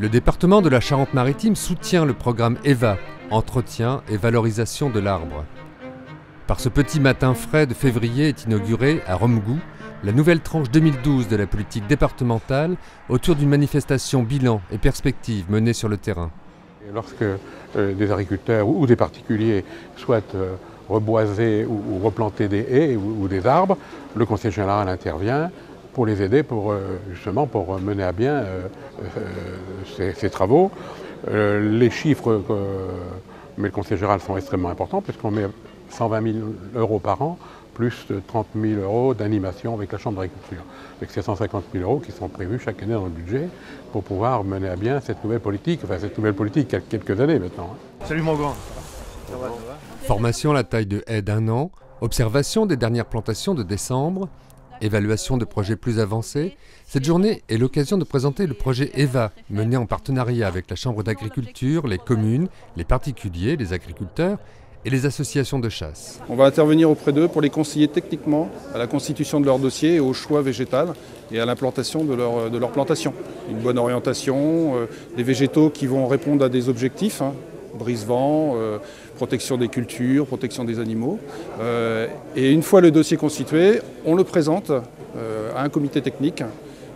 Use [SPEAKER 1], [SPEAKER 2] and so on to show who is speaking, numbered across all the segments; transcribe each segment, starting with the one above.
[SPEAKER 1] Le département de la Charente-Maritime soutient le programme EVA, entretien et valorisation de l'arbre. Par ce petit matin frais de février est inaugurée à Romgou la nouvelle tranche 2012 de la politique départementale autour d'une manifestation bilan et perspective menée sur le terrain.
[SPEAKER 2] Lorsque des agriculteurs ou des particuliers souhaitent reboiser ou replanter des haies ou des arbres, le conseil général intervient pour les aider, justement pour mener à bien ces travaux. Les chiffres que met le conseil général sont extrêmement importants puisqu'on met 120 000 € par an, plus de 30 000 € d'animation avec la Chambre d'agriculture. Avec ces 150 000 € qui sont prévus chaque année dans le budget pour pouvoir mener à bien cette nouvelle politique, il y a quelques années maintenant.
[SPEAKER 3] Salut mon grand.
[SPEAKER 1] Formation à la taille de haie d'1 an, observation des dernières plantations de décembre, évaluation de projets plus avancés. Cette journée est l'occasion de présenter le projet EVA, mené en partenariat avec la Chambre d'agriculture, les communes, les particuliers, les agriculteurs et les associations de chasse.
[SPEAKER 4] On va intervenir auprès d'eux pour les conseiller techniquement à la constitution de leur dossier et au choix végétal et à l'implantation de leur plantation. Une bonne orientation, des végétaux qui vont répondre à des objectifs, brise-vent, protection des cultures, protection des animaux. Et une fois le dossier constitué, on le présente à un comité technique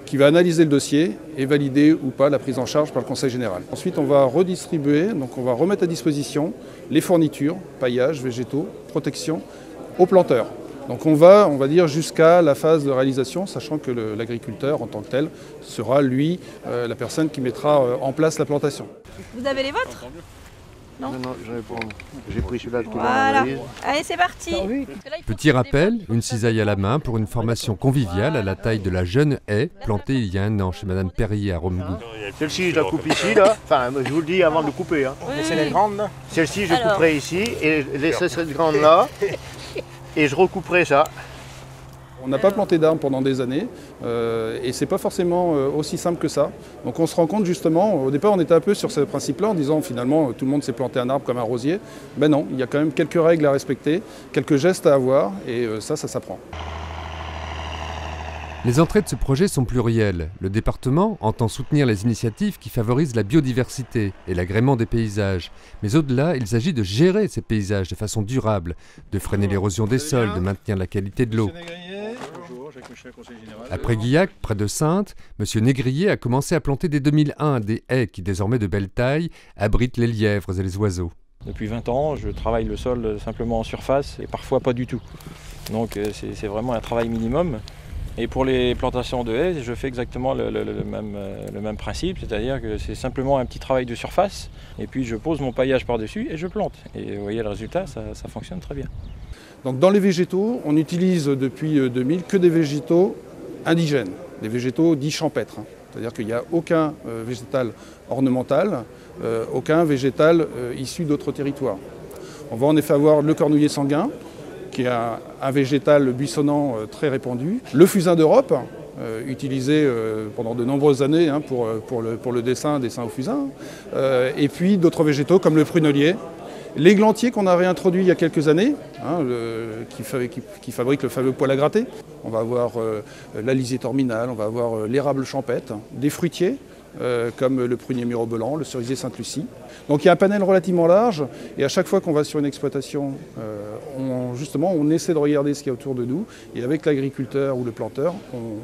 [SPEAKER 4] qui va analyser le dossier et valider ou pas la prise en charge par le Conseil général. Ensuite, on va redistribuer, donc on va remettre à disposition les fournitures, paillage, végétaux, protection, aux planteurs. Donc on va dire jusqu'à la phase de réalisation, sachant que l'agriculteur en tant que tel sera, lui, la personne qui mettra en place la plantation.
[SPEAKER 5] Vous avez les vôtres ? Non,
[SPEAKER 3] j'en ai pas. J'ai pris celui-là qui
[SPEAKER 5] voilà. Allez, c'est parti.
[SPEAKER 1] Petit rappel, une cisaille à la main pour une formation conviviale à la taille de la jeune haie plantée il y a 1 an chez Madame Perrier à Romgou.
[SPEAKER 3] Celle-ci, je la coupe ici, là. Enfin, je vous le dis avant de le couper.
[SPEAKER 5] Oui.
[SPEAKER 3] C'est les grandes, là. Celle-ci, je couperai ici, et cette grande là, et je recouperai ça.
[SPEAKER 4] On n'a pas planté d'arbres pendant des années et c'est pas forcément aussi simple que ça. Donc on se rend compte justement, au départ on était un peu sur ce principe-là en disant finalement tout le monde sait planter un arbre comme un rosier. Ben non, il y a quand même quelques règles à respecter, quelques gestes à avoir et ça s'apprend.
[SPEAKER 1] Les entrées de ce projet sont plurielles. Le département entend soutenir les initiatives qui favorisent la biodiversité et l'agrément des paysages. Mais au-delà, il s'agit de gérer ces paysages de façon durable, de freiner l'érosion des sols, de maintenir la qualité de l'eau. Après Guillac, près de Saintes, M. Négrier a commencé à planter dès 2001 des haies qui, désormais de belle taille, abritent les lièvres et les oiseaux.
[SPEAKER 6] Depuis 20 ans, je travaille le sol simplement en surface et parfois pas du tout. Donc c'est vraiment un travail minimum. Et pour les plantations de haies, je fais exactement le même principe, c'est-à-dire que c'est simplement un petit travail de surface, et puis je pose mon paillage par-dessus et je plante. Et vous voyez le résultat, ça fonctionne très bien.
[SPEAKER 4] Donc dans les végétaux, on utilise depuis 2000 que des végétaux indigènes, des végétaux dits champêtres. C'est-à-dire qu'il n'y a aucun végétal ornemental, aucun végétal issu d'autres territoires. On va en effet avoir le cornouiller sanguin, qui est un végétal buissonnant très répandu. Le fusain d'Europe, utilisé pendant de nombreuses années pour le dessin au fusain. Et puis d'autres végétaux comme le prunelier. L'églantier qu'on a réintroduit il y a quelques années, qui fabrique le fameux poêle à gratter. On va avoir l'alisier terminal, on va avoir l'érable champêtre, des fruitiers, comme le prunier mirobolant, le cerisier Sainte-Lucie. Donc il y a un panel relativement large et à chaque fois qu'on va sur une exploitation, on essaie de regarder ce qu'il y a autour de nous et avec l'agriculteur ou le planteur,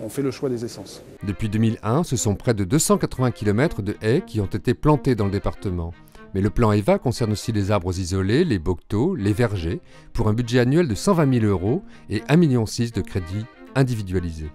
[SPEAKER 4] on fait le choix des essences.
[SPEAKER 1] Depuis 2001, ce sont près de 280 km de haies qui ont été plantées dans le département. Mais le plan EVA concerne aussi les arbres isolés, les bocteaux, les vergers, pour un budget annuel de 120 000 € et 1,6 million de crédits individualisés.